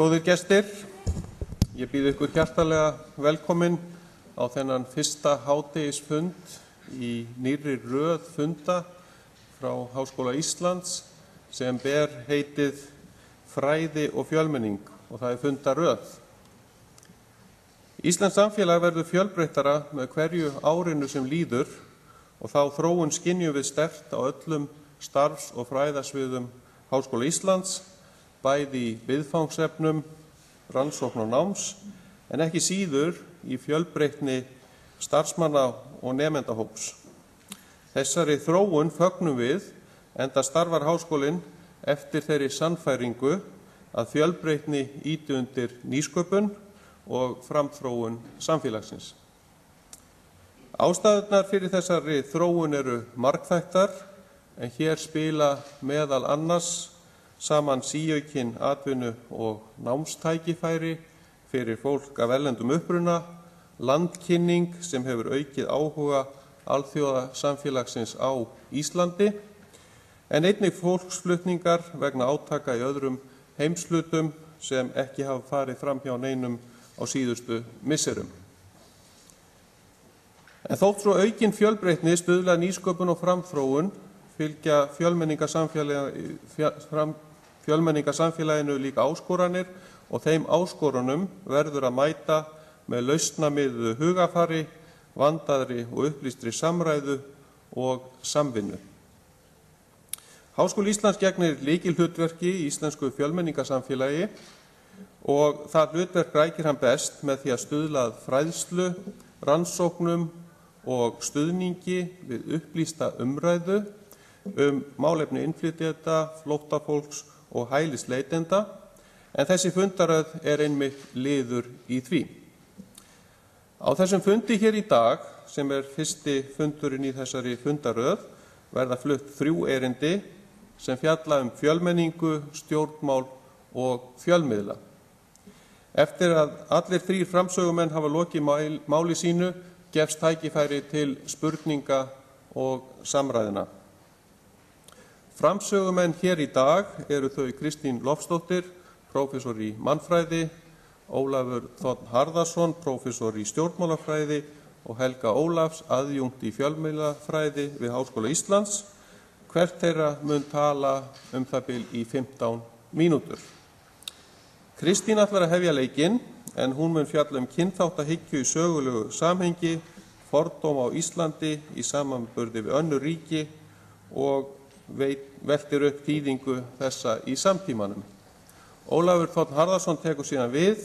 Góðir gestir, ég býð ykkur hjartalega velkomin á þennan fyrsta hádegisfund í nýrri röð funda frá Háskóla Íslands sem ber heitið Fræði og fjölmenning og það fundaröð. Íslenskt samfélag verður fjölbreyttara með hverju árinu sem líður og þá þróun skynjum við sterkt á öllum starfs- og fræðasviðum Háskóla Íslands, bæði í viðfangsefnum, rannsókn og náms, en ekki síður í fjölbreytni starfsmanna og nemendahóps. Þessari þróun fögnum við, enda starfar háskólinn eftir þeirri sannfæringu að fjölbreytni ýti undir nýsköpun og framþróun samfélagsins. Ástæðurnar fyrir þessari þróun eru margþættar, en hér spila meðal annars saman síaukin atvinnu og námstækifæri fyrir fólk af erlendum uppruna, landkynning sem hefur aukið áhuga alþjóðasamfélagsins á Íslandi, en einnig fólksflutningar vegna átaka í öðrum heimshlutum sem ekki hafa farið fram hjá neinum á síðustu misserum. En þótt svo aukin fjölbreytni stuðla nýsköpun og framþróun fylgja fjölmenningarsamfélaginu líka áskoranir og þeim áskorunum verður að mæta með lausnamiðuðu hugafari, vandaðri og upplýstri samræðu og samvinnu. Háskóli Íslands gegnir lykilhlutverki í íslensku fjölmenningarsamfélagi og það hlutverk rækir hann best með því að stuðla að fræðslu, rannsóknum og stuðningi við upplýsta umræðu málefni innflytjenda, flóttafólks og hælisleitenda, en þessi fundaröð einmitt liður í því. Á þessum fundi hér í dag, sem fyrsti fundurinn í þessari fundaröð, verða flutt 3 erindi sem fjalla fjölmenningu, stjórnmál og fjölmiðla. Eftir að allir 3 framsögumenn hafa lokið máli sínu, gefst tækifæri til spurninga og samræðna. Framsögumenn hér í dag eru þau Kristín Loftsdóttir, prófessor í mannfræði, Ólafur Þ. Harðarson, prófessor í stjórnmálafræði og Helga Ólafs, aðjúnkt í fjölmiðlafræði við Háskóla Íslands. Hvert þeirra mun tala það bil í 15 mínútur. Kristín ætlar að hefja leikinn, en hún mun fjalla kynþáttahyggju í sögulegu samhengi, fordóma á Íslandi í samanburði við önnur ríki og veltir upp þýðingu þessa í samtímanum. Ólafur Þ. Harðarson tekur síðan við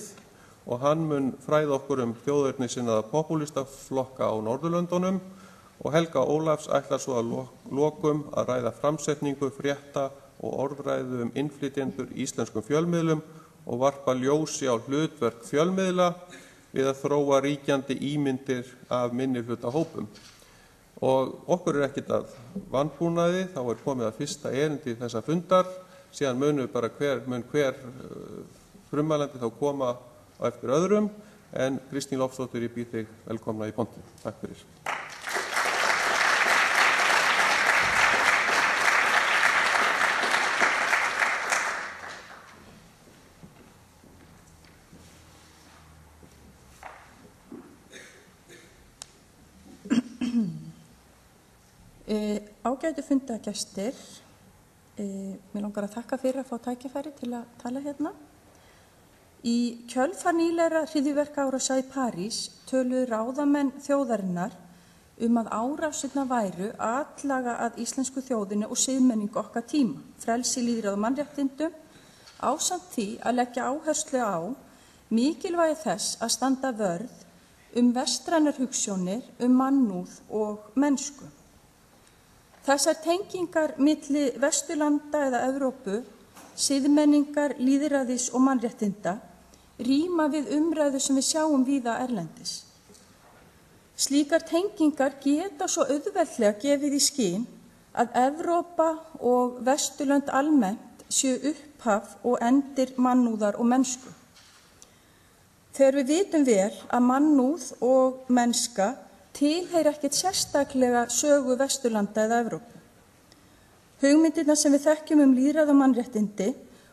og hann mun fræða okkur þjóðernissinnaða popúlistaflokka á Norðurlöndunum og Helga Ólafs ætlar svo að lokum að ræða framsetningu, frétta og orðræðu innflytjendur í íslenskum fjölmiðlum og varpa ljósi á hlutverk fjölmiðla við að þróa ríkjandi ímyndir af minnihlutahópum. Og okkur ekkert að vanbúnaði, þá komið að fyrsta erindi þessa fundar, síðan mun hver frummælandi þá koma á eftir öðrum, en Kristín Loftsdóttir, ég býð þig velkomna í pontu. Takk fyrir. Ágætu fundagestir, mér langar að þakka fyrir að fá tækifæri til að tala hérna. Í kjölfar nýlegra hryðjuverkaárása í París töluðu ráðamenn þjóðarinnar að árásirnar væru atlaga að íslensku þjóðinni og siðmenningu okkar tíma, frelsi, lýðræði og mannréttindum, ásamt því að leggja áherslu á mikilvægi þess að standa vörð vestrænar hugsjónir mannúð og mennsku. Þessar tengingar milli Vesturlanda eða Evrópu, siðmenningar, lýðræðis og mannréttinda ríma við umræðu sem við sjáum víða erlendis. Slíkar tengingar geta svo auðveldlega gefið í skyn að Evrópa og Vesturlönd almennt séu upphaf og endir mannúðar og mennsku. Þegar við vitum vel að mannúð og mennska tilheyra ekkert sérstaklega sögu Vesturlanda eða Evrópu. Hugmyndirnar sem við þekkjum lýðræði og mannréttindi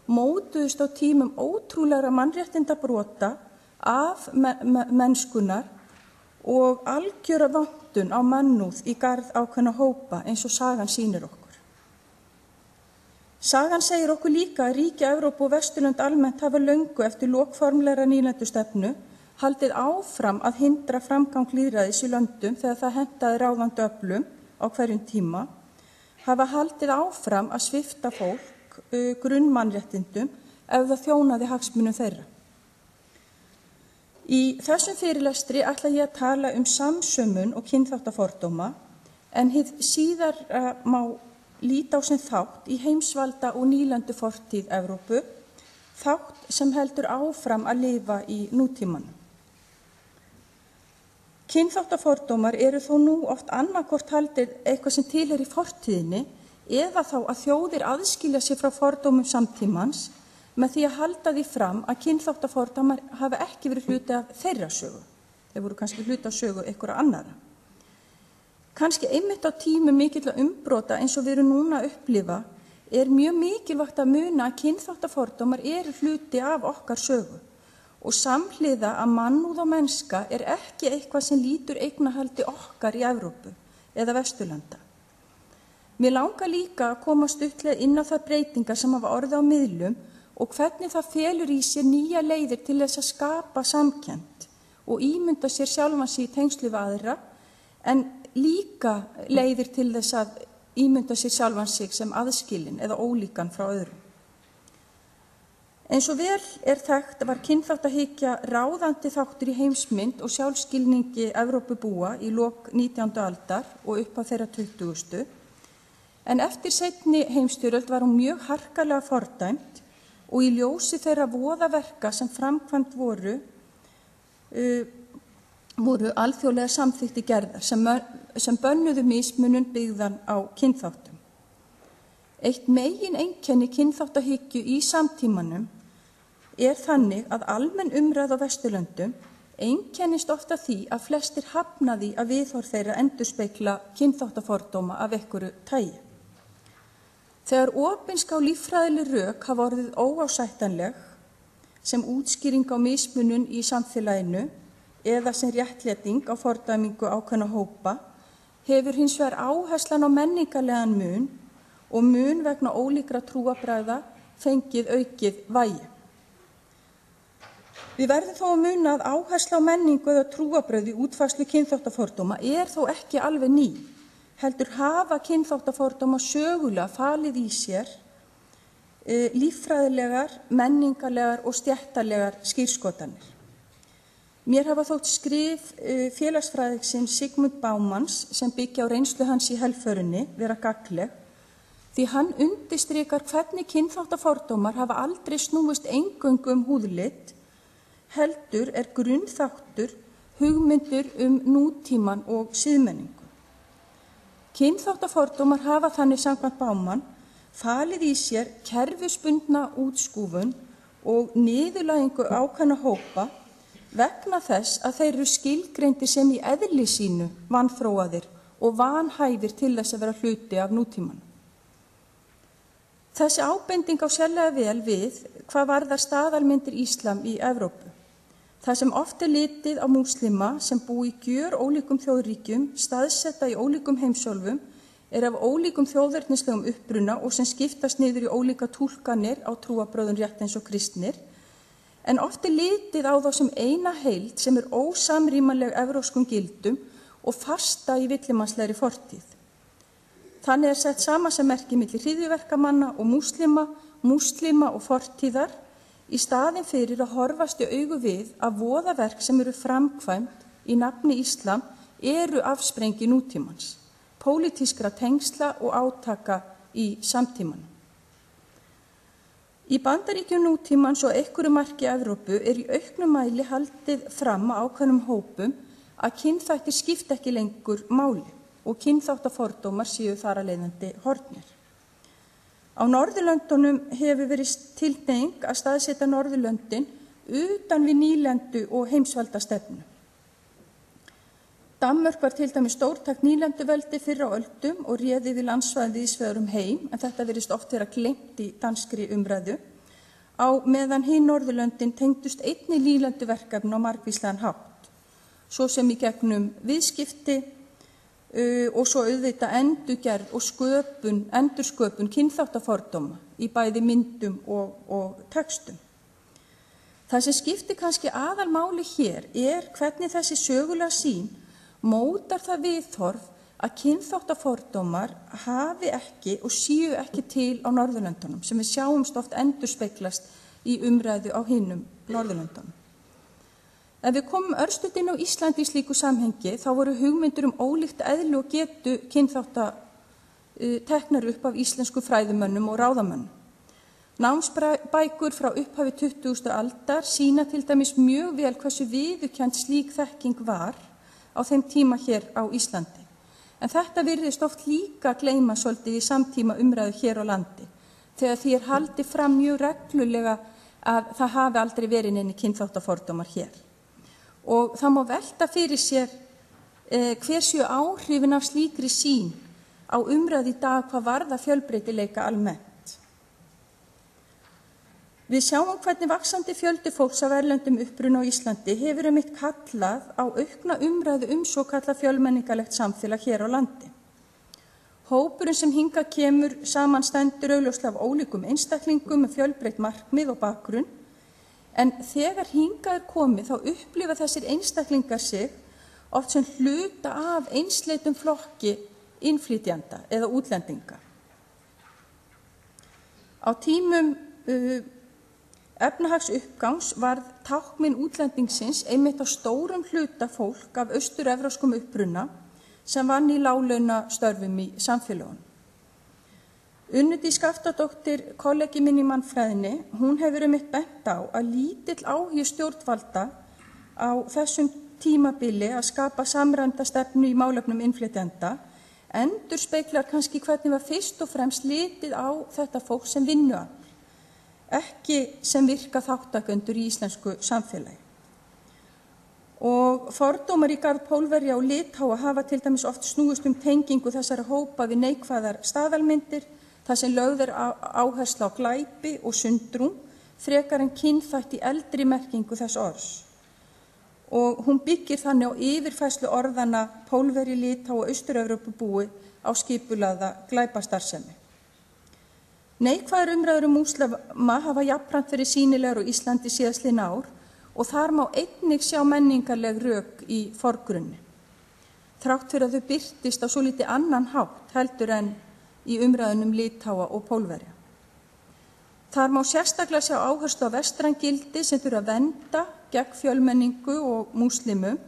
mótuðust á tímum ótrúlegra mannréttindabrota af mennskunar og algjöra vantun á mannúð í garð ákveðna hópa eins og sagan sýnir okkur. Sagan segir okkur líka að ríki Evrópu og Vesturlönd almennt hafa löngu eftir lokformlegra nýlendustefnu haldið áfram að hindra framgang lýðræðis í löndum þegar það hentaði ráðandi öflum á hverjum tíma, hafa haldið áfram að svipta fólk grunnmannréttindum ef það þjónaði hagsmunum þeirra. Í þessum fyrirlestri ætla ég að tala samsömun og kynþáttafordóma, en hið síðara má líta á sem þátt í heimsvalda og nýlendu fortíð Evrópu, þátt sem heldur áfram að lifa í nútímanum. Kynþáttafordómar eru þó nú oft annaðhvort haldið eitthvað sem tilheyrir fortíðinni eða þá að þjóðir aðskilja sig frá fordómum samtímans með því að halda því fram að kynþáttafordómar hafi ekki verið hluti af þeirra sögu. Þeir voru kannski hluti af sögu einhverra annarra. Kannski einmitt á tímum mikilla umbrota eins og við erum núna að upplifa mjög mikilvægt að muna að kynþáttafordómar eru hluti af okkar sögu og samhliða að mannúð og mennska ekki eitthvað sem lýtur eignahaldi okkar í Evrópu eða Vesturlanda. Mér langar líka að koma stuttlega inn á þær breytingar sem hafa orðið á miðlum og hvernig það felur í sér nýja leiðir til þess að skapa samkennd og ímynda sér sjálfan sig í tengslu við aðra, en líka leiðir til þess að ímynda sér sjálfan sig sem aðskilin eða ólíkan frá öðrum. Eins og vel þekkt var kynþáttahyggja ráðandi þáttur í heimsmynd og sjálfskilningi Evrópubúa í lok 19. aldar og upp á þeirra 20. En eftir seinni heimsstyrjöld var hún mjög harkalega fordæmt og í ljósi þeirra voðaverka sem framkvæmt voru alþjóðlega samþykktir gerðar sem bönnuðu mismunun byggðan á kynþáttum. Eitt megineinkenni kynþáttahyggju í samtímanum þannig að almenn umræða á Vesturlöndum einkennist ofta því að flestir hafna því að viðhorf þeirra endurspegla kynþáttafordóma af einhverju tagi. Þegar opinská líffræðileg rök hafa orðið óásættanleg sem útskýring á mismunun í samfélaginu eða sem réttlæting á fordæmingu ákveðna hópa, hefur hins vegar áherslan á menningarlegan mun og mun vegna ólíkra trúarbragða fengið aukið vægi. Við verðum þó að muna að áhersla á menningu eða trúarbrögð í útfærslu kynþáttafordóma þó ekki alveg ný, heldur hafa kynþáttafordóma sögulega falið í sér líffræðilegar, menningarlegar og stéttalegar skírskotanir. Mér hafa þótt skrif félagsfræðingsins Zygmunt Baumans sem byggja á reynslu hans í helförinni vera gagnleg, því hann undirstrikar hvernig kynþáttafordómar hafa aldrei snúist eingöngu húðlit, heldur grunnþáttur hugmyndir nútíman og siðmenningu. Kynþáttafordómar hafa þannig samkvæmt Baumann falið í sér kerfisbundna útskúfun og niðurlægingu ákveðna hópa vegna þess að þeir eru skilgreindir sem í eðli sínu vanþróaðir og vanhæfir til þess að vera hluti af nútíman. Þessi ábending á sérlega vel við hvað varðar staðalmyndir íslam í Evrópu. Það sem oft litið á múslima sem búi í gjör ólíkum þjóðríkjum, staðsetta í ólíkum heimsálfum, af ólíkum þjóðernislegum uppruna og sem skiptast niður í ólíka túlkanir á trúarbrögðum rétt eins og kristnir, en oft litið á þá sem eina heild sem ósamrýmanleg evrópskum gildum og fasta í villimannslegri fortíð. Þannig sett samansemmerki milli hryðjuverkamanna og múslima og fortíðar, í staðinn fyrir að horfast í augu við að voðaverk sem eru framkvæmd í nafni íslam afsprengi nútímans, pólitískra tengsla og átaka í samtímanum. Í Bandaríkjum nútímans og einhverju marki Evrópu í auknum mæli haldið fram á ákveðnum hópum að kynþættir skipta ekki lengur máli og kynþáttafordómar séu þar af leiðandi horfnir. Á Norðurlöndunum hefur verið tilhneiging að staðsetja Norðurlöndin utan við nýlendu og heimsvaldastefnu. Danmörk var til dæmis stórtækt nýlenduveldi fyrr á öldum og réði við landsvæði víðs vegar heim, en þetta virðist oft vera gleymt í danskri umræðu. á meðan hin Norðurlöndin tengdust einnig nýlenduverkefni á margvíslegan hátt, svo sem í gegnum viðskipti og svo auðvitað endurgerð og endursköpun kynþáttafordóma í bæði myndum og textum. Það sem skiptir kannski aðalmáli hér hvernig þessi sögulega sýn mótar það viðhorf að kynþáttafordómar hafi ekki og séu ekki til á Norðurlöndunum, sem við sjáumst oft endurspeglast í umræðu á hinum Norðurlöndunum. Ef við komum örstutt inn á Íslandi í slíku samhengi, þá voru hugmyndir ólíkt eðli og getu kynþátta teknar upp af íslensku fræðimönnum og ráðamönnum. Námsbækur frá upphafi 20. aldar sýna til dæmis mjög vel hversu viðurkennd slík þekking var á þeim tíma hér á Íslandi. En þetta virðist oft líka gleyma svolítið í samtíma umræðu hér á landi, þegar því haldið fram mjög reglulega að það hafi aldrei verið neini kynþáttafordómar hér. Og það má velta fyrir sér hver séu áhrifin af slíkri sýn á umræðu í dag hvað varðar fjölbreytileika almennt. Við sjáum hvernig vaxandi fjöldi fólks af erlendum uppruna á Íslandi hefur kallað á aukna umræðu svokallað fjölmenningarlegt samfélag hér á landi. Hópurinn sem hingað kemur samanstendur augljóslega af ólíkum einstaklingum með fjölbreytt markmið og bakgrunn, en þegar hingað komið þá upplifa þessir einstaklingar sig oft sem hluta af einsleitum flokki innflytjenda eða útlendinga. Á tímum efnahagsuppgangs varð táknmynd útlendingsins einmitt á stórum hluta fólk af austur-evrópskum uppruna sem vann í láglaunastörfum í samfélögunum. Unnur Skaftadóttir, kollegi minn í mannfræðinni, hún hefur bent á að lítill áhugi stjórnvalda á þessum tímabili að skapa samræmda stefnu í málefnum innflytjenda endurspeglar kannski hvernig var fyrst og fremst litið á þetta fólk sem vinnuafl, ekki sem virka þátttakendur í íslensku samfélagi. Og fordómar í garð Pólverja og Litháa hafa til dæmis oft snúist tengingu þessara hópa við neikvæðar staðalmyndir, þar sem lögð áhersla á glæpi og sundrung frekar en kynþætti eldri merkingu þess orðs. Og hún byggir þannig á yfirfærslu orðana Pólverji, Litháa og Austur-Evrópubúi á skipulagða glæpastarfsemi. Neikvæðar umræður múslima hafa jafnframt verið sýnilegar á Íslandi síðastliðin ár og þar má einnig sjá menningarleg rök í forgrunni. Þrátt fyrir að þau birtist á svolítið annan hátt heldur en í umræðunum Litháa og Pólverja. Þar má sérstaklega sjá áherslu á vestræn gildi sem þurfa að vernda gegn fjölmenningu og múslimum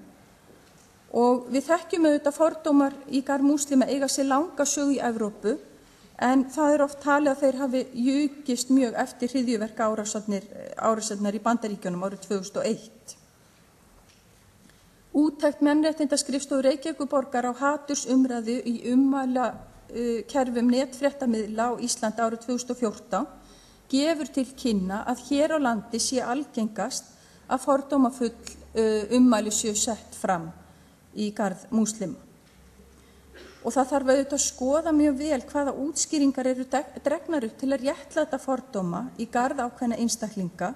og við þekkjum auðvitað fordómar í garð múslima eiga sér langa sögu í Evrópu en það oft talið að þeir hafi jukist mjög eftir hryðjuverka árásirnar í Bandaríkjunum árið 2001. Úttekt mannréttindaskrifstofu Reykjavíkurborgar á hatursumræðu í kerfum netfréttamiðla á Íslandi árið 2014 gefur til kynna að hér á landi sé algengast að fordómafull ummæli séu sett fram í garð múslima. Og það þarf auðvitað að skoða mjög vel hvaða útskýringar eru dregnar upp til að réttlæta fordóma í garð ákveðna einstaklinga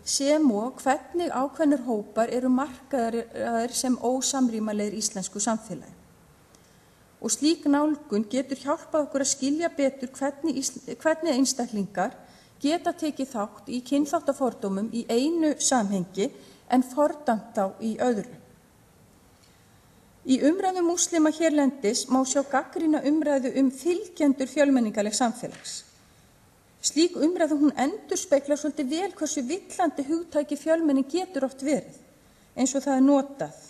sem og hvernig ákveðnir hópar eru markaðir sem ósamrýmanlegir íslensku samfélagi. Og slík nálgun getur hjálpað okkur að skilja betur hvernig einstaklingar geta tekið þátt í kynþáttafordómum í einu samhengi en fordæmt þá í öðru. Í umræðu múslima hérlendis má sjá gagnrýna umræðu fylgjendur fjölmenningarlegs samfélags. Slík umræðu hún endurspeglar svolítið vel hversu villandi hugtæki fjölmenning getur oft verið, eins og það notað.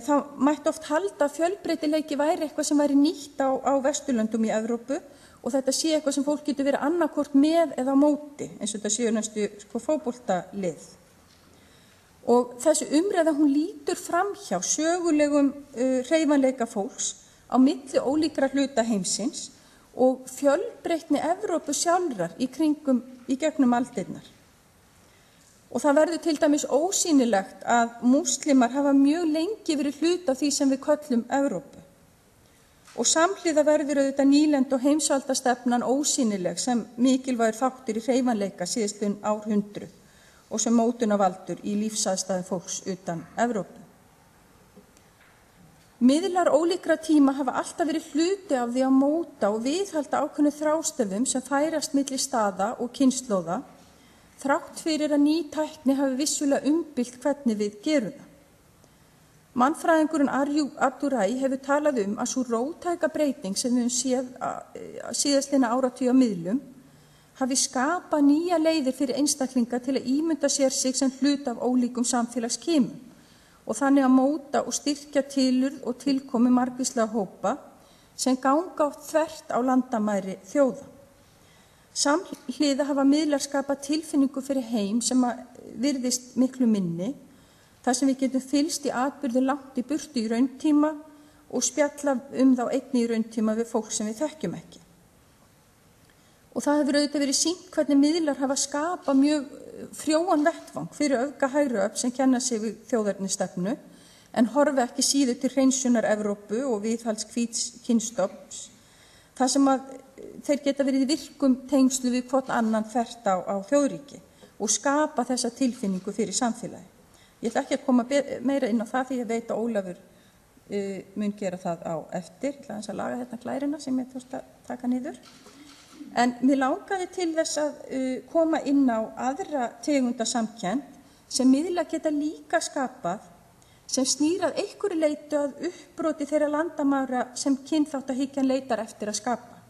Það mætti oft halda að fjölbreytileiki væri eitthvað sem væri nýtt á Vesturlöndum í Evrópu og þetta sé eitthvað sem fólk getur verið annarkvort með eða á móti, eins og þetta séu næstu fótboltalið. Og þessi umræða hún lítur framhjá sögulegum hreyfanleika fólks á milli ólíkra hluta heimsins og fjölbreytni Evrópu sjálfrar í gegnum aldirnar. Og það verður til dæmis ósýnilegt að múslimar hafa mjög lengi verið hluti af því sem við köllum Evrópu. Og samhliða verður auðvitað nýlend og heimsvaldastefnan ósýnileg sem mikilvægur þáttur í hreyfanleika síðastliðin árhundruð og sem mótunarvaldur í lífsaðstæðum fólks utan Evrópu. Miðlar ólíkra tíma hafa alltaf verið hluti af því að móta og viðhalda ákveðnu þrástöfum sem færast milli staða og kynslóða, þrátt fyrir að ný tækni hafi vissulega umbylt hvernig við gerum það. Mannfræðingurinn Arjú Abdúræ hefur talað að sú róttæka breyting sem við séð síðastliðna áratugi á miðlum hafi skapað nýja leiðir fyrir einstaklinga til að ímynda sér sig sem hlut af ólíkum samfélagskimum og þannig að móta og styrkja tilurð og tilkomi margvíslega hópa sem ganga þvert á landamæri þjóða. Samhliða hafa miðlar skapað tilfinningu fyrir heim sem virðist miklu minni, þar sem við getum fylgst í atburði langt í burtu í rauntíma og spjalla þá einnig í rauntíma við fólk sem við þekkjum ekki. Og það hefur auðvitað verið sýnt hvernig miðlar hafa skapað mjög frjóan vettvang fyrir öfga hægri öfl sem kenna sig við þjóðernisstefnu en horfi ekki síður til hreinsunar Evrópu og viðhalds hvíts kynstofns, þar sem að þeir geta verið í virkum tengslu við hvort annan þvert á þjóðríki og skapa þessa tilfinningu fyrir samfélagi. Ég ætla ekki að koma meira inn á það því ég veit að Ólafur mun gera það á eftir. Ég ætla að laga hérna glærina sem ég þurfti að taka niður. En mér langaði til þess að koma inn á aðra tegunda samkennd sem miðlar geta líka skapað sem snýr að einhverju leyti að uppbroti þeirra landamæra sem kynþáttahyggjan leitar eftir að skapa.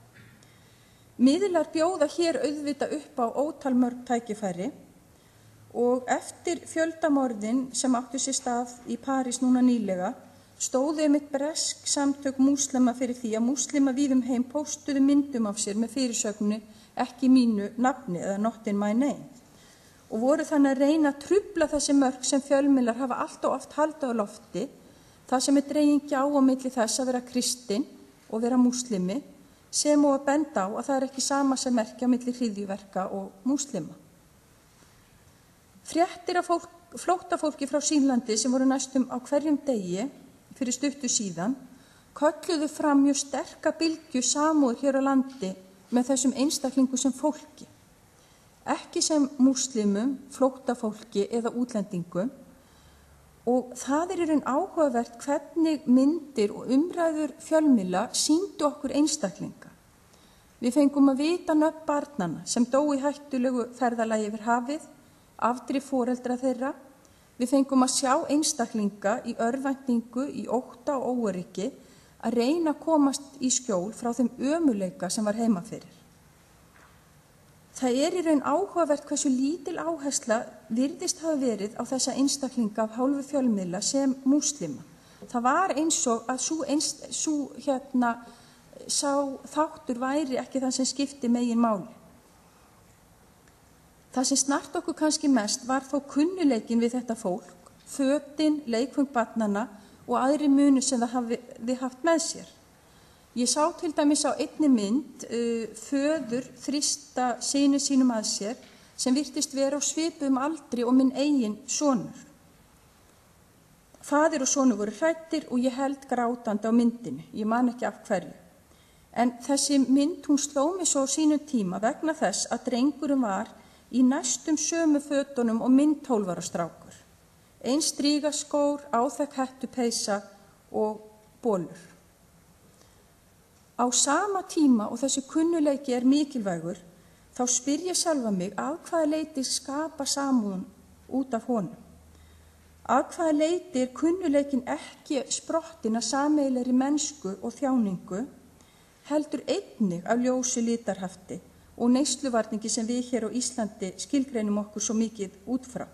Miðlar bjóða hér auðvitað upp á ótalmörg tækifæri og eftir fjöldamorðin sem áttu sér stað í París núna nýlega stóðu einmitt bresk samtök múslima fyrir því að múslima víðum heim póstuðu myndum af sér með fyrirsögnu ekki mínu nafni eða not in my name og voru þannig að reyna að trufla þessi mörk sem fjölmiðlar hafa allt og oft haldið á lofti, það sem dregin gjá á milli þess að vera kristinn og vera múslimi sem og að benda á að það ekki sama sem merkja á milli hryðjuverka og múslima. Fréttir af flóttafólki frá Sýrlandi sem voru næstum á hverjum degi fyrir stuttu síðan kölluðu fram mjög sterka bylgju samúð hér á landi með þessum einstaklingu sem fólki, ekki sem múslimum, flóttafólki eða útlendingum og það í raun áhugavert hvernig myndir og umræður fjölmiðla sýndu okkur einstaklinga. Við fengum að vita nöfn barnanna sem dóu í hættulegu ferðalagi yfir hafið, afdrif foreldra þeirra. Við fengum að sjá einstaklinga í örvæntingu, í ótta og óöryggi að reyna að komast í skjól frá þeim ömurleika sem var heima fyrir. Það í raun áhugavert hversu lítil áhersla virðist hafa verið á þessa einstaklinga af hálfu fjölmiðla sem múslima. Það var eins og að sá þáttur væri ekki það sem skipti megin máli. Það sem snart okkur kannski mest var þó kunnuleikin við þetta fólk, fötin, leikföng barnanna og aðri muni sem það hafi haft með sér. Ég sá til dæmis á einni mynd föður þrýsta syni sínum að sér sem virtist vera á svipuðum aldri og minn eigin sonur. Faðir og sonur voru hræddir og ég held grátandi á myndinni, ég man ekki af hverju. En þessi mynd hún sló mig svo á sínum tíma vegna þess að drengurinn var í næstum sömu fötunum og minn 12 ára strákur. Eins strígaskór, áþekk hettupeysa og bolur. Á sama tíma og þessi kunnuleiki mikilvægur, þá spyr ég sjálfa mig að hvaða leyti skapa samúðun út af honum. Að hvaða leyti kunnuleikin ekki sprottin að sameiginlegri mennsku og þjáningu, heldur einnig af ljósu litarhafti og neysluvarningi sem við hér á Íslandi skilgreinum okkur svo mikið út frá.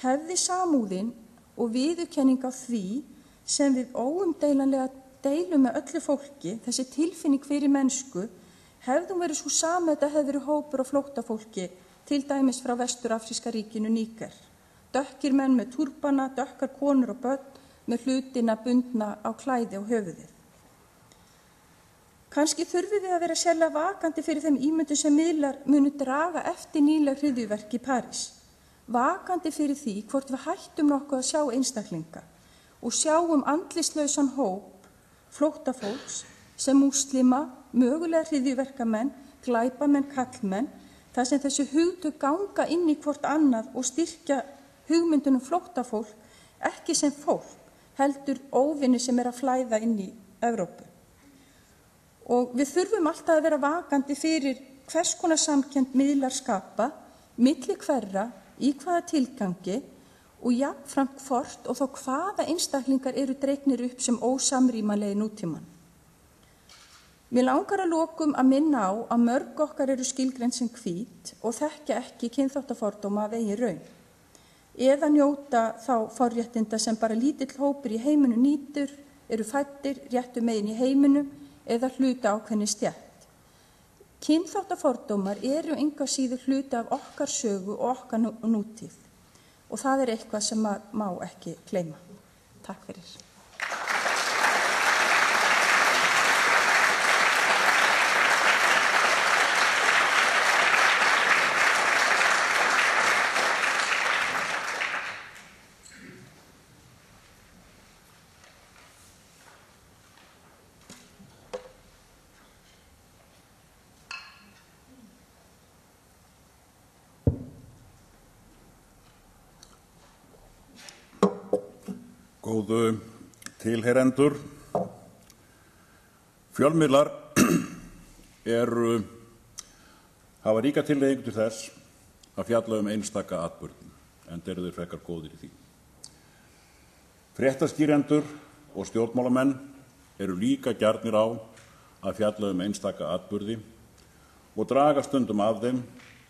Hefði samúðin og viðurkenning á því sem við óumdeilanlega deilum með öllu fólki, þessi tilfinning fyrir mennsku, hefði verið svo sama þetta hefði verið hópur og flóttafólki, til dæmis frá Vestur-Afríska ríkinu Níger. Dökkir menn með túrbana, dökkar konur og börn með hlutina bundna á klæði og höfuðið. Kannski þurfum við að vera sérlega vakandi fyrir þeim ímyndum sem miðlar munu draga eftir nýleg hryðjuverk í París. Vakandi fyrir því hvort við hættum nokkuð að sjá einstaklinga og sjáum andlislausan hóp flóttafólks sem múslima, mögulega hryðjuverkamenn, glæpamenn, karlmenn, þar sem þessi hugtök ganga inn í hvort annað og styrkja hugmyndunum flóttafólk ekki sem fólk, heldur óvinni sem að flæða inn í Evrópu. Og við þurfum alltaf að vera vakandi fyrir hvers konar samkennd miðlar skapa, milli hverra, í hvaða tilgangi og jafnframt hvort og þó hvaða einstaklingar eru dregnir upp sem ósamrýmanlegir nútímann. Mér langar að lokum að minna á að mörg okkar eru skilgreind sem hvít og þekkja ekki kynþáttafordóma af eigin raun, eða njóta þá forréttinda sem bara lítill hópur í heiminum nýtur, eru fæddir réttu megin í heiminum eða hluta ákveðinni stétt. Kynþáttafordómar eru enga síður hluti af okkar sögu og okkar nútíð og það er eitthvað sem má ekki gleyma. Takk fyrir. Góðu tilheyrendur, fjölmiðlar hafa ríka tilhneigingu til þess að fjalla einstaka atburði, enda eru þeir frekar góðir í því. Fréttaskýrendur og stjórnmálamenn eru líka gjarnir á að fjalla einstaka atburði og draga stundum af þeim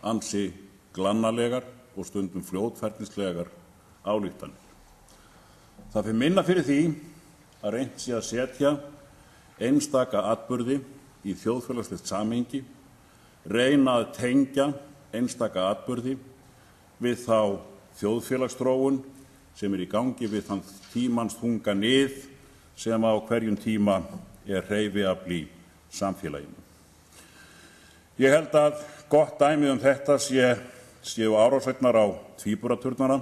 ansi glannalegar og stundum fljótfærnislegar ályktanir. Það fyrir minna fyrir því að reynt sé að setja einstaka atburði í þjóðfélagslegt samhengi, reyna að tengja einstaka atburði við þá þjóðfélagsþróun sem í gangi við þann tímans þunga nið sem á hverjum tíma er hreyfiafl í samfélaginu. Ég held að gott dæmi þetta séu árásirnar á tvíburaturnana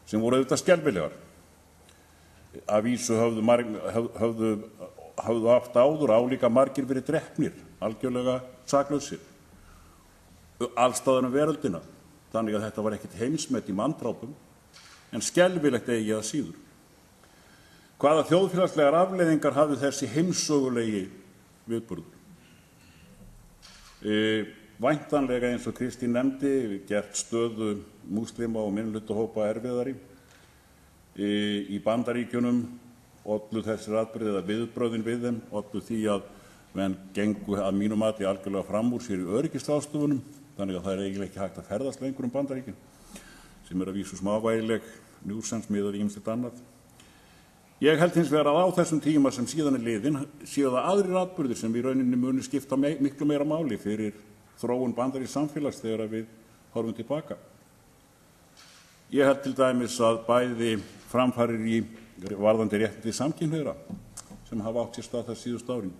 sem voru auðvitað skelfilegar. Að vísu höfðu haft áður álíka margir verið drepnir, algjörlega saklausir, alls staðar veröldina, þannig að þetta var ekkert heimsmet í manndrápum, en skelfilegt eigi að síður. Hvaða þjóðfélagslegar afleiðingar hafði þessi heimssögulegi viðburður? Væntanlega eins og Kristín nefndi, gert stöðu múslima og minnihlutahópa erfiðari. Í Bandaríkjunum ollu þessir atburðir eða viðbrögðin við þeim ollu því að menn gengu að mínu mati algjörlega fram úr sér í öryggisráðstöfunum, þannig að það er eiginlega ekki hægt að ferðast lengur Bandaríkin, sem að vísu smávægileg njúsens miðað við ýmislegt annað. Ég held hins vegar að á þessum tíma sem síðan er liðinn séu það aðrir atburðir sem í rauninni muni skipta miklu meira máli fyrir þróun bandarísks samfélags þegar við horfum tilbaka. Ég held til dæmis að bæði framfarir í varðandi réttindi samkynhneigðra sem hafa átt sér stað þess síðustu árin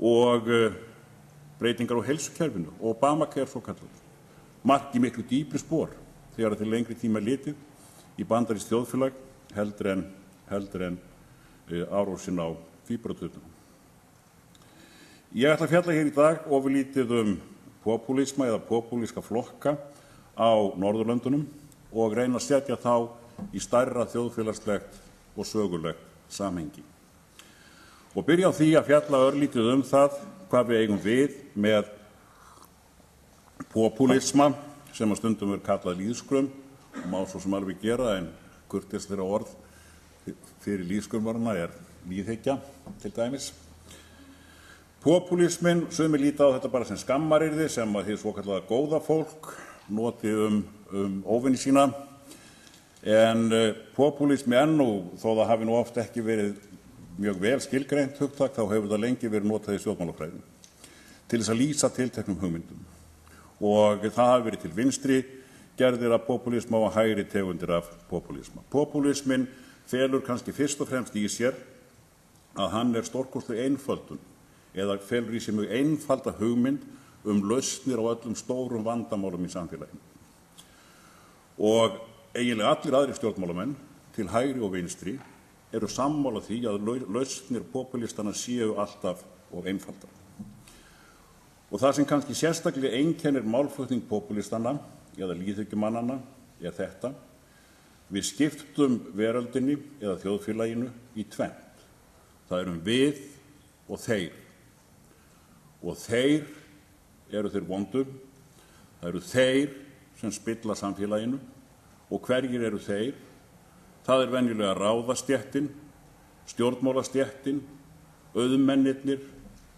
og breytingar á heilsukerfinu og Obamacare svokallað marki miklu dýpri spor þegar til lengri tíma litið í bandarískt þjóðfélag heldur en árásin á tvíburaturnana. Ég ætla að fjalla hér í dag ofurlítið popúlisma eða popúlíska flokka á Norðurlöndunum og reyna að setja þá í stærra þjóðfélagslegt og sögulegt samhengi. Og byrja á því að fjalla örlítið það hvað við eigum við með popúlisma sem að stundum kallað lýðskrum og má svo sem alveg gera en kurteislegra orð fyrir lýðskrumvarna lýðhyggja til dæmis. Popúlisminn, sumir líta á þetta bara sem skammaryrði sem að hið svokallaða góða fólk noti óvini sína, en popúlismi þó það hafi nú oft ekki verið mjög vel skilgreint hugtak, þá hefur það lengi verið notað í stjórnmálafræðum til þess að lýsa tilteknum hugmyndum. Og það hafi verið til vinstri gerðir af popúlisma og hægri tegundir af popúlisma. Popúlisminn felur kannski fyrst og fremst í sér að hann stórkostleg einföldun eða felur í sér mjög einfalda hugmynd lausnir á öllum stórum vandamálum í samfélaginu. Og eiginlega allir aðrir stjórnmálamenn til hægri og vinstri eru sammála því að lausnir popúlistana séu alltaf og einfaldar. Og það sem kannski sérstaklega einkennir málflutning popúlistana eða lýðhyggjumannanna er þetta: við skiptum veröldinni eða þjóðfélaginu í tvennt. Það erum við og þeir. Og þeir eru þeir vondu, það eru þeir sem spilla samfélaginu. Og hverjir eru þeir? Það er venjulega ráðastéttin, stjórnmálastéttin, auðmennirnir,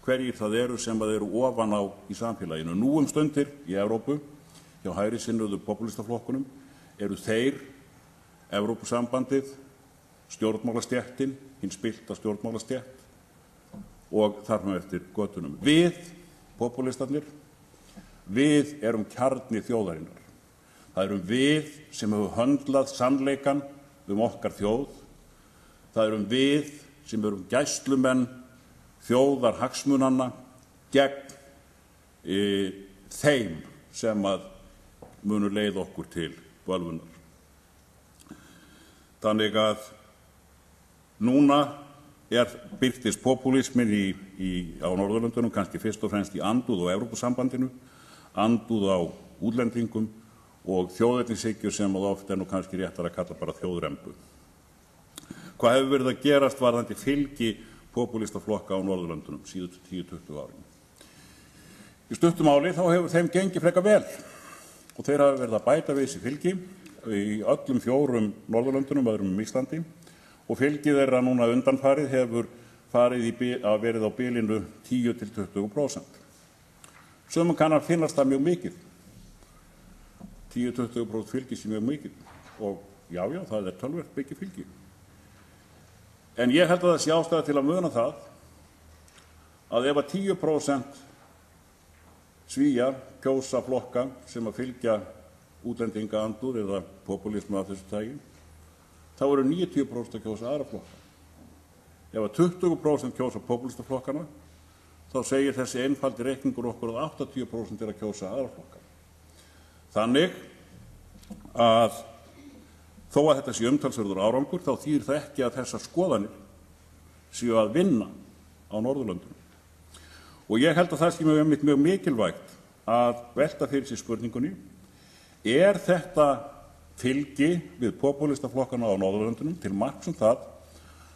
hverjir það eru sem að eru ofan á í samfélaginu. Nú stundir í Evrópu, hjá hægri sinnuðu popúlistaflokkunum, eru þeir, Evrópusambandið, stjórnmálastéttin, hinn spillta stjórnmálastétt og þar með eftir götunum. Við, popúlistarnir, við erum kjarni þjóðarinnar. Það erum við sem hefur höndlað sannleikann okkar þjóð. Það erum við sem erum gæslumenn þjóðarhagsmunanna gegn þeim sem að munu leiða okkur til bölvunar. Þannig að núna birtist popúlismin á Norðurlöndunum kannski fyrst og fremst í andúð á Evrópusambandinu, andúð á útlendingum og þjóðernishyggju sem oft nú kannski réttar að kalla bara þjóðrembu. Hvað hefur verið að gerast varðandi fylgi popúlistaflokka á Norðurlöndunum síðustu 10-20 árin? Í stuttu máli þá hefur þeim gengið frekar vel og þeir hafa verið að bæta við þessi fylgi í öllum 4 Norðurlöndunum, öðrum Íslandi, og fylgið þeirra núna undanfarið hefur verið á bilinu 10-20%. Sumum kann að finnast það mjög mikið. 10-20% fylgi sé mjög mikið og já, það er töluvert mikið fylgi. En ég held að það sé ástæða til að muna það að ef að 10% Svíar kjósa flokka sem að fylgja útlendingaandúð eða popúlismu af þessu tagi, þá eru 90% að kjósa aðra flokka. Ef að 20% kjósa popúlistaflokkana, þá segir þessi einfaldi reikningur okkur að 80% að kjósa aðra flokka. Þannig að þó að þetta sé umtalsverður árangur, þá þýðir það ekki að þessar skoðanir séu að vinna á Norðurlöndunum. Og ég held að það sé mjög mikilvægt að velta fyrir sér spurningunni: er þetta fylgi við popúlistaflokkana á Norðurlöndunum til marks það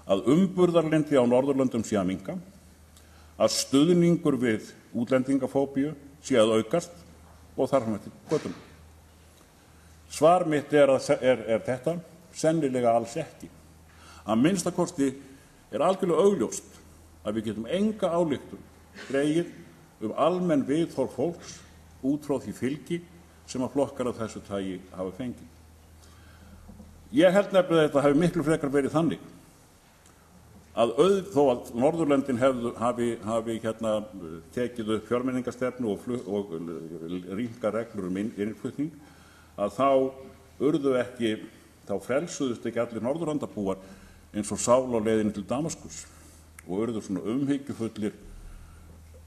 að umburðarlyndi á Norðurlöndum sé að minnka, að stuðningur við útlendingafóbíu sé að aukast og þar fram eftir götunum? Svar mitt er þetta: sennilega alls ekki. Að minnsta kosti er algjörlega augljóst að við getum enga ályktun dregið almenn viðhorf fólks út frá því fylgi sem að flokkar af þessu tagi hafa fengið. Ég held nefnilega að þetta hafi miklu frekar verið þannig að þó að Norðurlöndin hafi tekið upp fjölmenningastefnu og rýmka reglur innflutning, að þá frelsuðust ekki allir Norðurlandabúar eins og Sál á leiðinni til Damaskus og urðu svona umhyggjufullir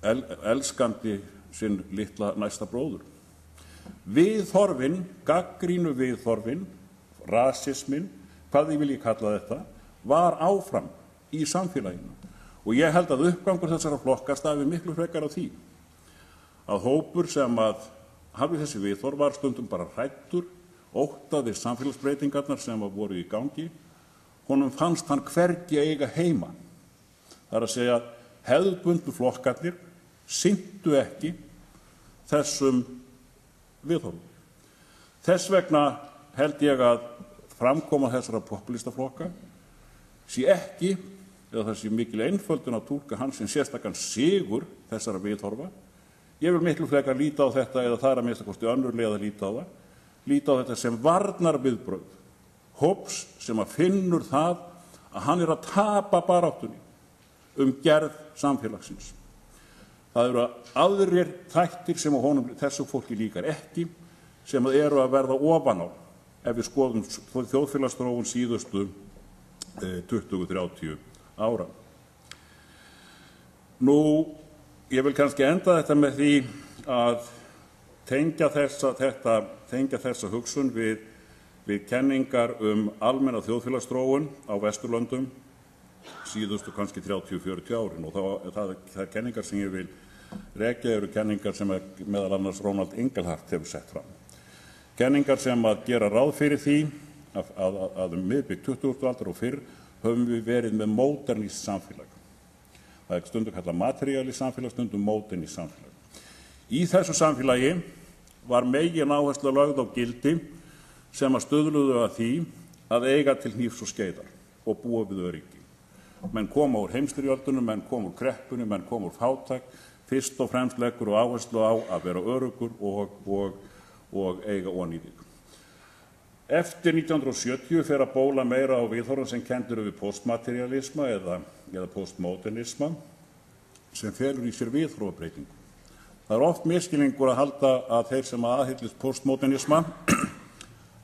elskandi sinn litla næsta bróður. Viðhorfin, gagnrýnu viðhorfin, rasismin, hvað ég vilji kalla þetta, var áfram í samfélaginu. Og ég held að uppgangur þessara flokka stafi miklu frekar á því að hópur sem að hafi þessi viðhorf var stundum bara hræddur, óttaði samfélagsbreytingarnar sem voru í gangi, honum fannst hann hvergi eiga heima. Það er að segja hefðbundnu flokkarnir sinntu ekki þessum viðhorfum. Þess vegna held ég að framkoma þessara popúlistaflokka sé ekki, eða það sé mikil einföldun að túlka hans sem sérstakann sigur þessara viðhorfa. Ég vil miklu frekar líta á þetta, eða það er að minnsta kosti önnur leið að líta á þetta sem varnarviðbrögð hóps sem að finnur það að hann að tapa baráttunni gerð samfélagsins. Það eru aðrir þættir sem þessu fólki líkar ekki, sem eru að verða ofan á ef við skoðum þjóðfélagsþróun síðustu 20-30 ára. Nú, ég vil kannski enda þetta með því að tengja þessa hugsun við við kenningar almenna þjóðfélagsþróun á Vesturlöndum síðustu kannski 30-40 árin, og það kenningar sem ég vil rekja eru kenningar sem meðal annars Ronald Inglehart hefur sett fram. Kenningar sem að gera ráð fyrir því að miðbik 20. aldar og fyrr höfum við verið með módernískt samfélag. Það er stundum kallað materialískt samfélag, stundum módernískt samfélag. Í þessu samfélagi var megin áhersla lögð á gildi sem að stuðluðu að því að eiga til hnífs og skeiðar og búa við öryggi. Menn koma úr heimsstyrjöldunum, menn koma úr kreppunni, menn koma úr fátækt, fyrst og fremst leggur og áherslu á að vera öruggur og eiga ónýting. Eftir 1970 fer að bóla meira á viðhorfum sem kenndir við postmaterialisma eða postmodernisma sem felur í sér viðhorfabreytingu. Það er oft misskilningur að halda að þeir sem aðhyllist postmodernisma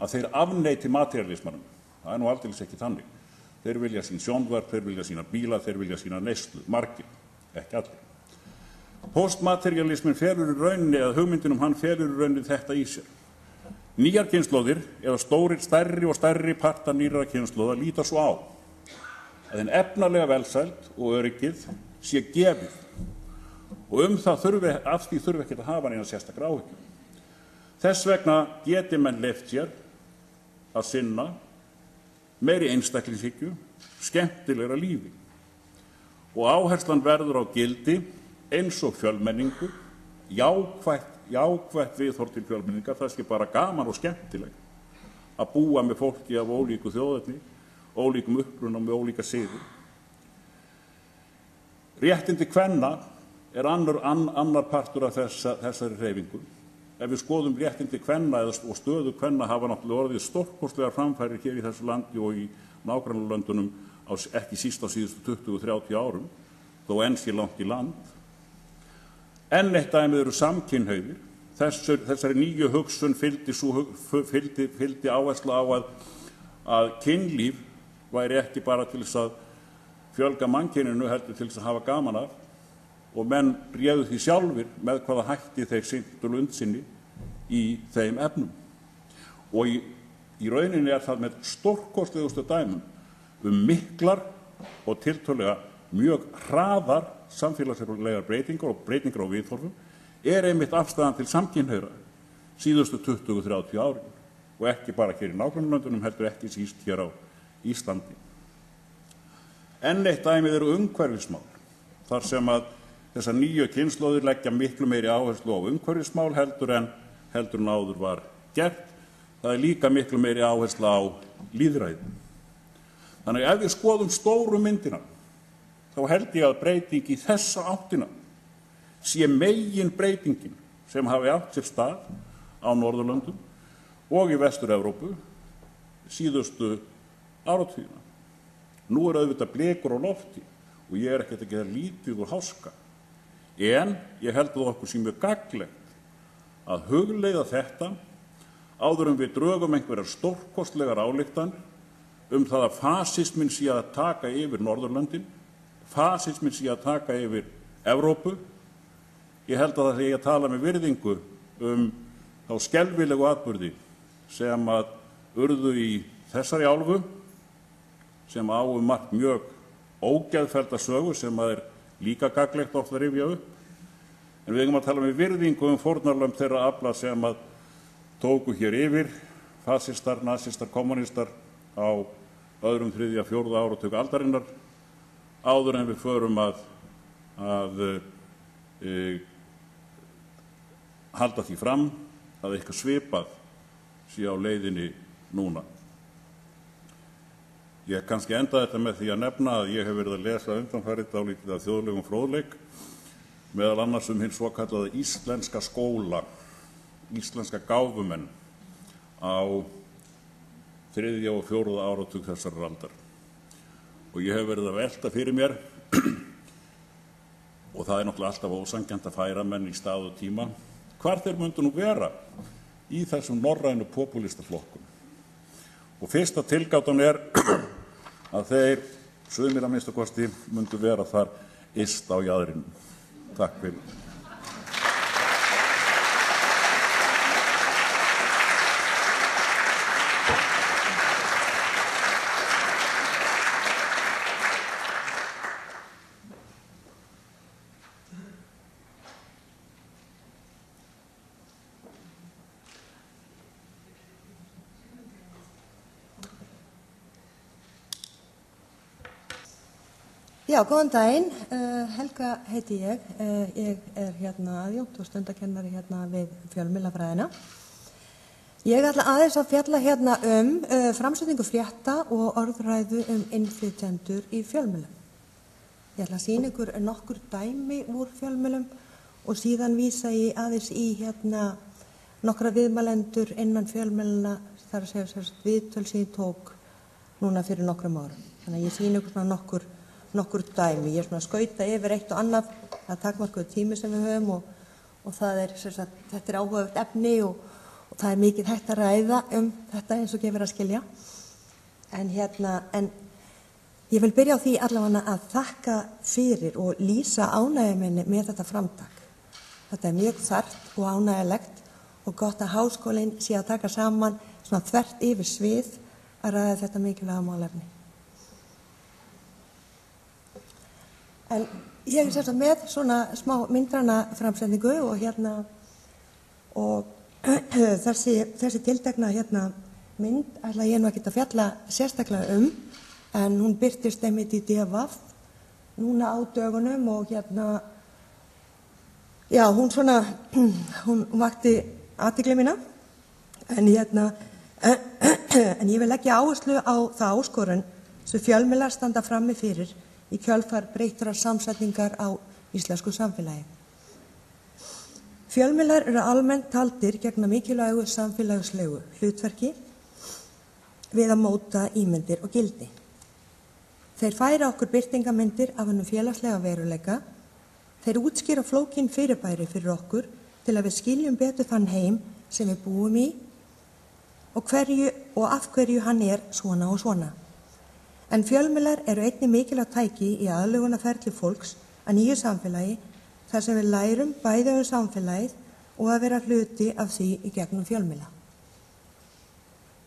að þeir afneiti materialismanum. Það er nú aldeilis ekki þannig. Þeir vilja sín sjónvarp, þeir vilja sína bíla, þeir vilja sína neyslu, margir, ekki allir. Postmaterialismin felur í rauninni, eða hugmyndin hann felur í rauninni þetta í sér. Nýjar kynslóðir, eða stærri og stærri partar nýrra kynslóða líta svo á að hinn efnalega velsæld og öryggið sé gefið og af því þurfi ekki að hafa neina sérstakra áhyggjur. Þess vegna geti menn leyft sér að sinna meiri einstaklingshyggju, skemmtilegra lífi og áherslan verður á gildi eins og fjölmenningu, jákvætt viðhorf til fjölmenningar, það sé bara gaman og skemmtilegt að búa með fólki af ólíku þjóðerni, ólíkum uppruna með ólíka siði. Réttindi kvenna er annar partur af þessari hreyfingu. Ef við skoðum réttindi kvenna og stöðu kvenna hafa náttúrulega orðið stórkostlegar framfærir hér í þessu landi og í nágrannalöndunum ekki síst á síðustu 20-30 árum, þó enn sé langt í land. Enn eitt dæmið eru samkynhneigðir. Þessari nýju hugsun fylgdi áhersla á að kynlíf væri ekki bara til þess að fjölga mannkyninu heldur til þess að hafa gaman af, og menn réðu því sjálfir með hvaða hætti þeir sinntu lundsinni í þeim efnum. Og í rauninni er það með stórkostlegustu dæmum miklar og tiltölulega mjög hraðar samfélagslegar breytingar og breytingar á viðhorfum er einmitt afstæðan til samkynhneigðra síðustu 20-30 árin og ekki bara hér í nágrannalöndunum heldur ekki síst hér á Íslandi. Enn eitt dæmið eru umhverfismál, þar sem að þessar nýju kynslóðir leggja miklu meiri áherslu á umhverfismál heldur en áður var gert. Það er líka miklu meiri áherslu á lýðræði. Þannig ef við skoðum stóru myndina, þá held ég að breyting í þessa áttina sé megin breytingin sem hafi átt sér stað á Norðurlöndum og í Vestur-Evrópu síðustu áratugina. Nú er auðvitað blikur á lofti og ég er ekkert að gera lítið úr háska. En ég held að okkur sé mjög gagnlegt að hugleiða þetta áður en við drögum einhverjar stórkostlegar ályktanir það að fasisminn sé að taka yfir Norðurlöndin, fasisminn sé að taka yfir Evrópu. Ég held að það sé að tala með virðingu þá skelfilegu atburði sem að urðu í þessari álfu, sem á margt mjög ógeðfellda sögu sem að er líka gagnlegt oft að rifja upp. En við eigum að tala með virðingu fórnarlömb þeirra afla sem að tóku hér yfir, fasistar, nasistar, kommunistar á öðrum, þriðja, fjórða áratug aldarinnar, áður en við förum að halda því fram að eitthvað svipað sé á leiðinni núna. Ég kannski enda þetta með því að nefna að ég hef verið að lesa undanfarið dálítið af þjóðlegum fróðleik, meðal annars hinn svokallaða íslenska skóla, íslenska gáfumenn á 3. og 4. áratug þessarar aldar. Og ég hef verið að velta fyrir mér, og það er náttúrulega alltaf ósanngjarnt að færa menn í stað og tíma, hvar þeir myndu nú vera í þessum norrænu popúlistaflokkum. Og fyrsta tilgátan er að þeir, sumir að minnsta kosti, myndu vera þar yst á jaðrinum. Takk fyrir. Já, góðan daginn. Helga heiti ég. Ég aðjúnkt og stundakennari við fjölmiðlafræðina. Ég ætla aðeins að fjalla framsetningu frétta og orðræðu innflytjendur í fjölmiðlum. Ég ætla að sýna ykkur nokkur dæmi úr fjölmiðlum og síðan vísa ég aðeins í nokkra viðmælendur innan fjölmiðlana, þar að segja viðtöl sem ég tók núna fyrir nokkrum árum. Þannig að ég sýna ykkur svona nokkur dæmi. Ég er skauta yfir eitt og annað, það takmarkaður tími sem við höfum og það þetta áhugavert efni og það er mikið hægt að ræða þetta eins og gefur að skilja. En ég vil byrja á því allavega að þakka fyrir og lýsa ánægju minni með þetta framtak. Þetta er mjög þarft og ánægjulegt og gott að háskólinn sé að taka saman svona þvert yfir svið að ræða þetta mikilvæga málefni. En ég er með svona smá myndræna framsetningu og þessi tiltekna mynd ætla ég nú ekki að fjalla sérstaklega en hún birtist einmitt í DVAF núna á dögunum og já, hún vakti athygli mína en ég vil leggja áherslu á það áskorun sem fjölmiðlar standa frammi fyrir í kjölfar breyttrar samsetningar á íslensku samfélagi. Fjölmiðlar eru almennt taldir gegna mikilvægu samfélagslegu hlutverki við að móta ímyndir og gildi. Þeir færa okkur birtingamyndir af hinum félagslega veruleika, þeir útskýra flókin fyrirbæri fyrir okkur til að við skiljum betur þann heim sem við búum í og af hverju hann er svona og svona. En fjölmiðlar eru einnig mikilvægt tæki í aðlögunarferli fólks að nýju samfélagi þar sem við lærum bæði samfélagið og að vera hluti af því í gegnum fjölmiðla.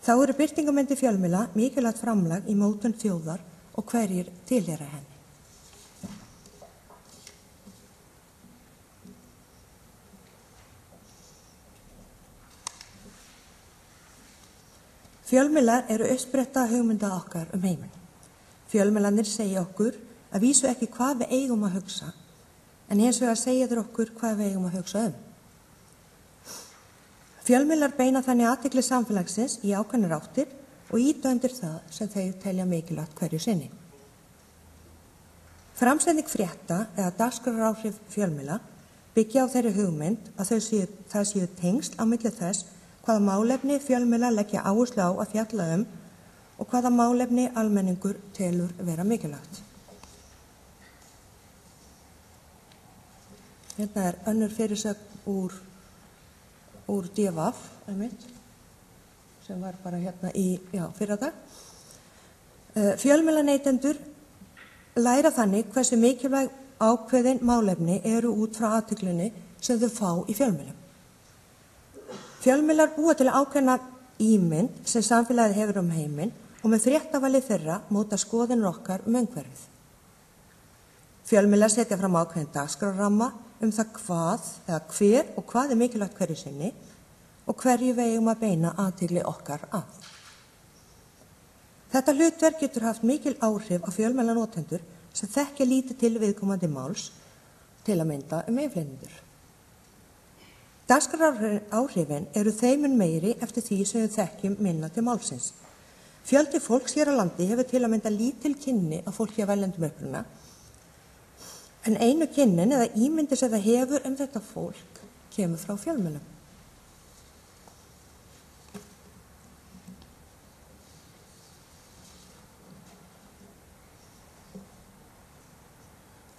Þá eru birtingamyndir fjölmiðla mikilvægt framlag í mótun þjóðar og hverjir tilheyra henni. Fjölmiðlar eru uppspretta hugmynda okkar heiminn. Fjölmiðlarnir segja okkur að vísu ekki hvað við eigum að hugsa, en hins vegar segja þeir okkur hvað við eigum að hugsa Fjölmiðlar beina þannig athygli samfélagsins í ákveðnar áttir og ýta undir það sem þeir telja mikilvægt hverju sinni. Framsetning frétta eða dagskráráhrif fjölmiðla byggja á þeirri hugmynd að það séu tengsl á milli þess hvaða málefni fjölmiðla leggja áherslu á að fjalla og hvaða málefni almenningur telur vera mikilvægt. Hérna er önnur fyrirsögn úr DVAF, sem var bara í fyrradag. Fjölmiðlaneytendur læra þannig hversu mikilvæg ákveðin málefni eru út frá athyglinni sem þau fá í fjölmiðlum. Fjölmiðlar búa til ákveðna ímynd sem samfélagið hefur heiminn og með fréttavali þeirra móta skoðanir okkar umhverfið. Fjölmiðlar setja fram ákveðin dagskrárramma það hvað eða hver og hvað er mikilvægt hverju sinni og hverju við eigum að beina athygli okkar að. Þetta hlutverk getur haft mikil áhrif á fjölmiðlanotendur sem þekkja lítið til viðkomandi máls, til að mynda innflytjendur. Dagskráráhrifin eru þeim mun meiri eftir því sem við þekkjum minna til málsins. Fjöldi fólks hér á landi hefur til að mynda lítil kynni af fólki af erlendum uppruna, en einu kynnin eða ímyndir sem það hefur þetta fólk kemur frá fjölmiðlum.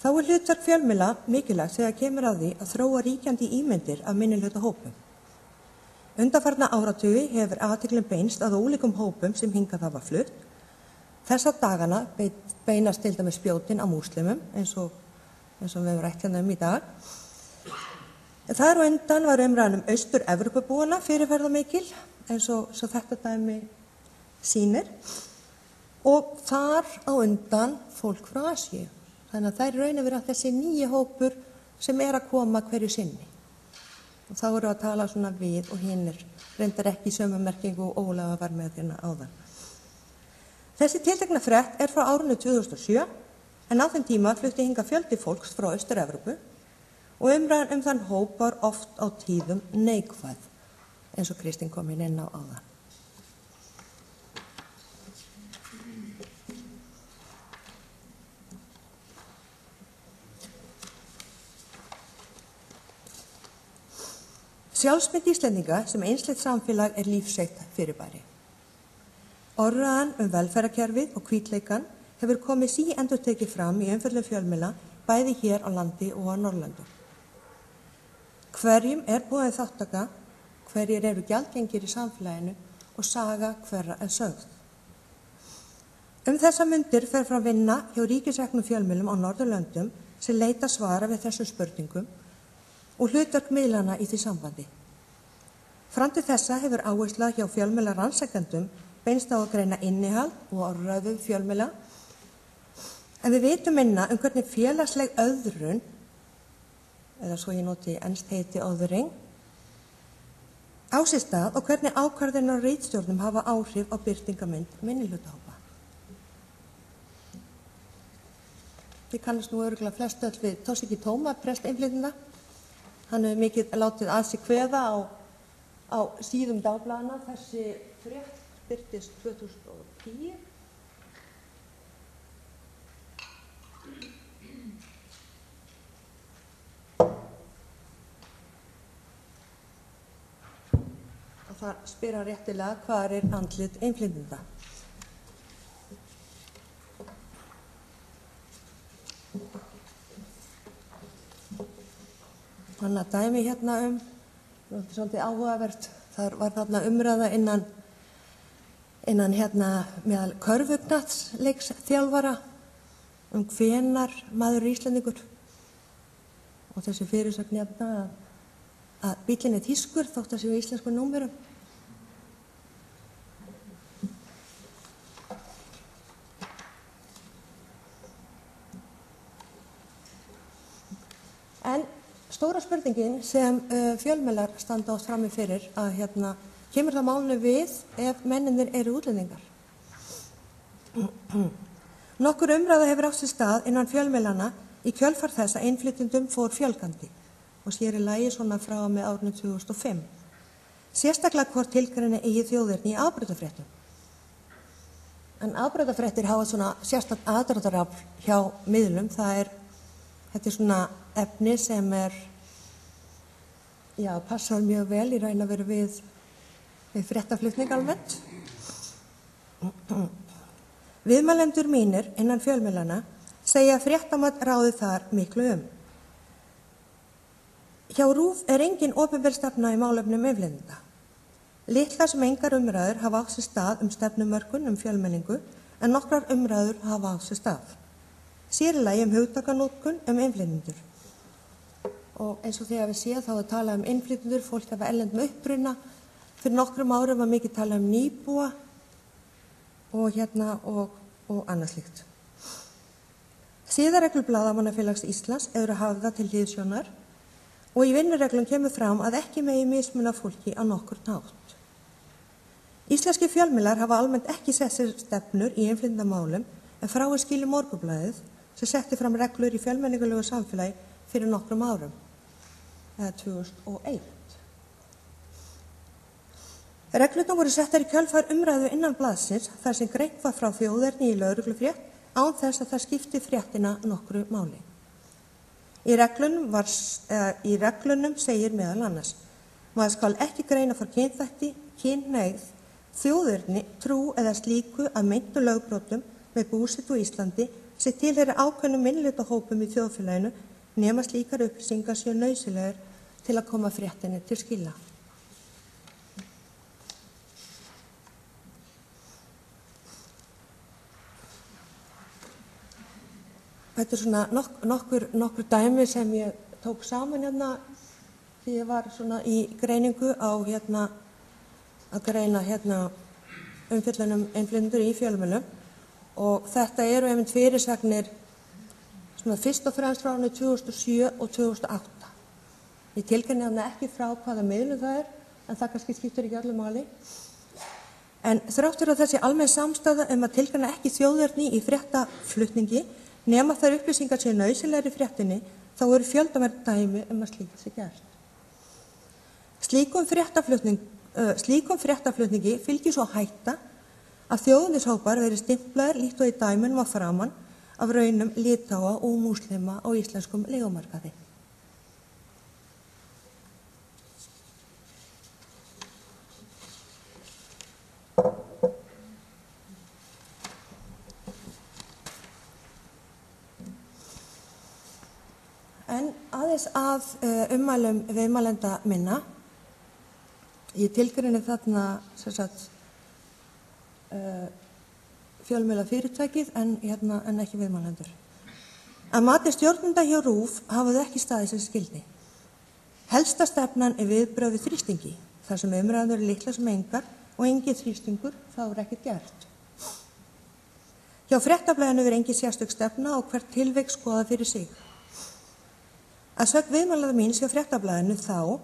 Þá er hlutverk fjölmiðla mikilvægt þegar kemur að því að þróa ríkjandi ímyndir af minnihlutahópum. Undanfarna áratugi hefur athyglin beinst að ólíkum hópum sem hingað hafa flutt. Þessa dagana beinast til dæmis spjótin á múslimum eins og við höfum rætt í dag. Þar á undan var umræðan Austur-Evrópubúana fyrirferðarmikil eins og þetta dæmi sýnir og þar á undan fólk frá Asíu. Þannig að það er raun og veru þessi nýji hópur sem er að koma hverju sinni. Og þá eru að tala svona við og hinir, reyndar ekki í sömu merkingu og Ólafur var með áðan. Þessi tiltekna frétt er frá árinu 2007 en á þeim tíma flutti hingað fjöldi fólks frá Austur-Evrópu og umræðan þann hóp var oft á tíðum neikvæð, eins og Kristín kom inn á áðan. Sjálfsmynd Íslendinga sem einsleitt samfélag lífseitt fyrirbæri. Orðræðan velferðarkerfið og hvítleikan hefur komið síendurtekið fram í umfjöllun fjölmiðla bæði hér á landi og á Norðurlöndum. Hverjum boðin þátttaka, hverjir eru gjaldgengir í samfélaginu og saga hverra sögð. Þessa mundir fer fram vinna hjá ríkisreknum fjölmiðlum á Norðurlöndum sem leita svara við þessum spurningum og hlutverk miðlana í því sambandi. Fram til þessa hefur áhersla hjá fjölmiðla rannsakendum beinst á að greina innihald og orðræðu fjölmiðla, en við vitum minna hvernig félagsleg öðrun, eða svo ég noti enskt heiti öðring, á sér stað og hvernig ákvarðanir á ritstjórnum hafa áhrif á birtingamynd minnihlutahópa. Þið kannast nú örugglega flest öll við Tosigi Tóma, prest innflytjenda. Hann hefur mikið látið að sig kveða á síðum dagblaðanna. Þessi frétt birtist 2010. Og þar spyr hann réttilega hvað andlit innflytjenda. Þannig að dæmi hérna svolítið áhugavert, þar var þarna umræða innan meðal körfuknattleiksþjálfara hvenar maður Íslendingur og þessi fyrirsögn að bíllinn þýskur þótt að séu íslensku númerum. En stóra spurningin sem fjölmiðlar standa átt frammi fyrir að kemur það málinu við ef menninir eru útlendingar. Nokkur umræða hefur átt sér stað innan fjölmiðlana í kjölfar þess að innflytjendum fór fjölgandi og sér í lagi svona frá með árinu 2005. Sérstaklega hvort tilgreina eigi þjóðerni í afbrotafréttum. En afbrotafréttir hafa svona sérstakt aðdráttarafl hjá miðlum. Þetta svona efni sem passar mjög vel í raun að vera við fréttaflutning almennt. Viðmælendur mínir innan fjölmiðlana segja að fréttamat ráði þar miklu Hjá RÚV engin opinber stefna í málefnum innflytjenda. Litlar sem engar umræður hafa átt sér stað stefnumörkun fjölmenningu en nokkrar umræður hafa átt sér stað. Sér í lagi hugtakanótkun innflytjendur. Og eins og þegar við séð þá að tala innflytjendur, fólk af erlendum uppruna. Fyrir nokkrum árum var mikið talað nýbúa og annað slíkt. Siðareglur Blaðamannafélags Íslands eru hafðar til hliðsjónar og í vinnureglum kemur fram að ekki megi mismuna fólki á nokkurn hátt. Íslenskir fjölmiðlar hafa almennt ekki sett sér stefnur í innflytjendamálum en frá skilur Morgunblaðið sem setti fram reglur í fjölmenningulegu samfélagi fyrir nokkrum árum, eða 2001. Reglurnar voru settar í kjölfar umræðu innan blaðsins þar sem greint var frá þjóðerni í lögreglufrétt án þess að það skipti fréttina nokkru máli. Í reglunum segir meðal annars: maður skal ekki greina frá kynþætti, kynhneigð, þjóðerni, trú eða slíku að meintu lögbrotum með búsetu á Íslandi sem tilheyrir ákveðnum minnihlutahópum í þjóðfélaginu nema slíkar upplýsingar séu nauðsynlegar til að koma fréttinni til skila. Þetta svona nokkur dæmi sem ég tók saman því ég var svona í greiningu á að greina umfjöllunum innflytjendur í fjölmiðlum og þetta eru einmitt fyrirsagnir svona fyrst og fremst frá árinu 2007 og 2008. Ég tilkynni ekki frá hvaða miðlum það en það kannski skiptir ekki öllu máli. En þrátt fyrir að þessi almenn samstaða að tilkynna ekki þjóðerni í fréttaflutningi nema þær upplýsingar séu nauðsynlegar í fréttinni, þá eru fjöldaverð dæmi að slíkt sé gert. Slíkum fréttaflutningi fylgir svo hætta að þjóðernishópar verið stimplaðir líkt og í dæmunum að framan af raunum Litáa og múslima á íslenskum leigumarkaði. En aðeins að ummælum viðmælenda minna. Ég tilgreini þarna fjölmiðla fyrirtækið en ekki viðmælendur. Að mati stjórnenda hjá RÚV hafa þau ekki staðið sem skyldi. Helsta stefnan er viðbrögð við þrýstingi, þar sem umræður eru litlar sem engar og engin þrýstingur, þá er ekkert gert. Hjá Fréttablaðinu er engin sérstök stefna og hvert tilvik skoðað fyrir sig. Að sögn viðmælanda míns hjá Fréttablaðinu þá,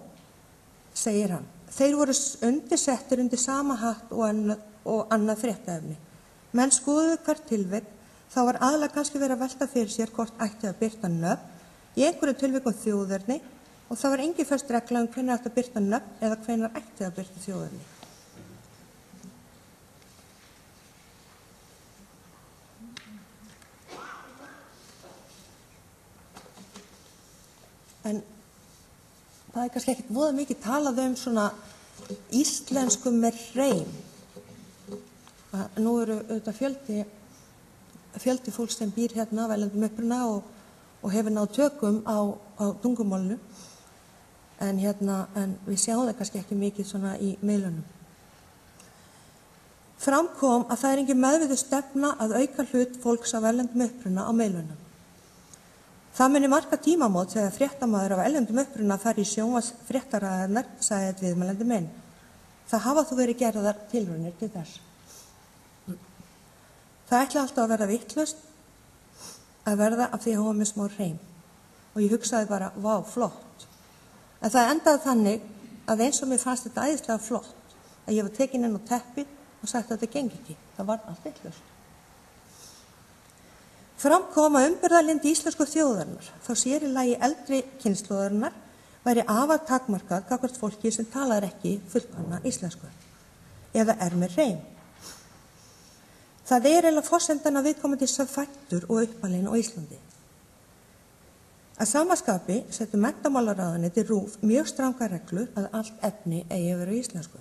segir hann, þeir voru undirsettir undir sama hatt og annað fréttaefni. Menn skoðuðu hvert tilvik, þá var aðalega kannski verið að velta fyrir sér hvort ætti að birta nöfn, í einhverju tilvikum þjóðerni, og það var engin föst regla hvenær ætti að birta nöfn eða hvenær ætti að birta þjóðerni. En það kannski ekkert voða mikið talað svona íslensku með hreim. Nú eru auðvitað fjöldi fólks sem býr hérna af erlendum uppruna og hefur náð tökum á tungumálinu. En við sjáum það kannski ekki mikið svona í miðlunum. Fram kom að það er engin meðvituð stefna að auka hlut fólks af erlendum uppruna á miðlunum. Það muni marka tímamót þegar fréttamaður af erlendum uppruna fari í sjónvarpsfréttaræðarnar, sagði einn viðmælandi minn. Það hafa þó verið gerðar tilraunir til þess. Það ætla alltaf að verða vitlaust að verða af því að hafa með smá hreim. Og ég hugsaði bara, vá, flott. En það endaði þannig að eins og mér fannst þetta æðislega flott, að ég var tekin inn á teppi og sagt að þetta gengi ekki. Það var allt vitlaust. Fram kom að umburðarlyndi íslensku þjóðarinnar, þá sér í lagi eldri kynslóðarinnar, væri afar takmarkað gagnvart fólki sem talar ekki fullkomna íslensku eða er með hreim. Það er eiginlega forsendan að viðkomandi fæddur og uppalinn á Íslandi. Að sama skapi setur menntamálaráðuneytið RÚV mjög stranga reglur að allt efni eigi að vera íslensku.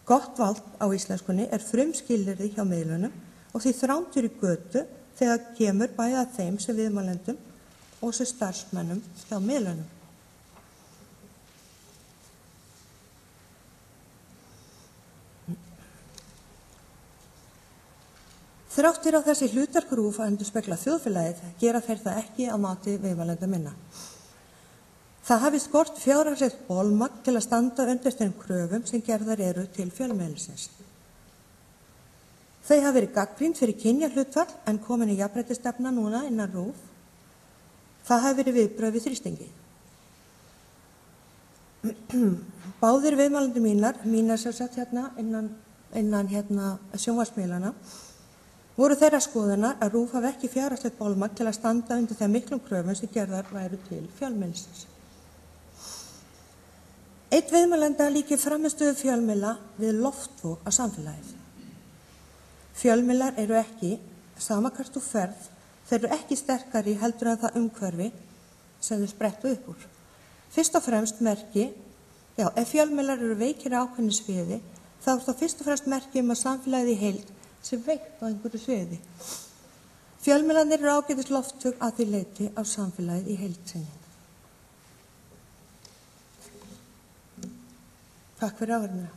Gott vald á íslenskunni er frumskilyrði hjá miðlunum og því þrándur í götu þegar kemur bæði að þeim sem viðmælendum og sem starfsmennum hjá miðlunum. Þráttir á þessi hlutverk RÚV að endurspegla þjóðfélagið gera þeir það ekki á mati viðmælenda minna. Það hafi skort fjárhagslegt bolmagn til að standa undir þeim kröfum sem gerðar eru til fjölmiðilsins. Þau hafa verið gagnrýnd fyrir kynjahlutfall en komin í jafnréttisstefna núna innan RÚV. Það hafi verið viðbrögð við þrýstingi. Báðir viðmælendur mínar sem satt innan sjónvarpsmiðlana voru þeirra skoðunar að RÚV hafi ekki fjárhagslegt bolmagn til að standa undir þeim miklum kröfum sem gerðar væru til fjölmiðilsins. Einn viðmælenda líkir frammistöðu fjölmiðla við loftvog á samfélagið. Fjölmiðlar eru ekki, sama hvert þú ferð, þeir eru ekki sterkari heldur en það umhverfi sem þau sprettu upp úr. Fyrst og fremst merki, ef fjölmiðlar eru veikir á ákveðnu sviði, þá er það fyrst og fremst merki að samfélagið í heild sem veikt á einhverju sviði. Fjölmiðlarnir eru ágætis loftvog að því leyti á samfélagið í heild sinni. Takk fyrir áhorfnina.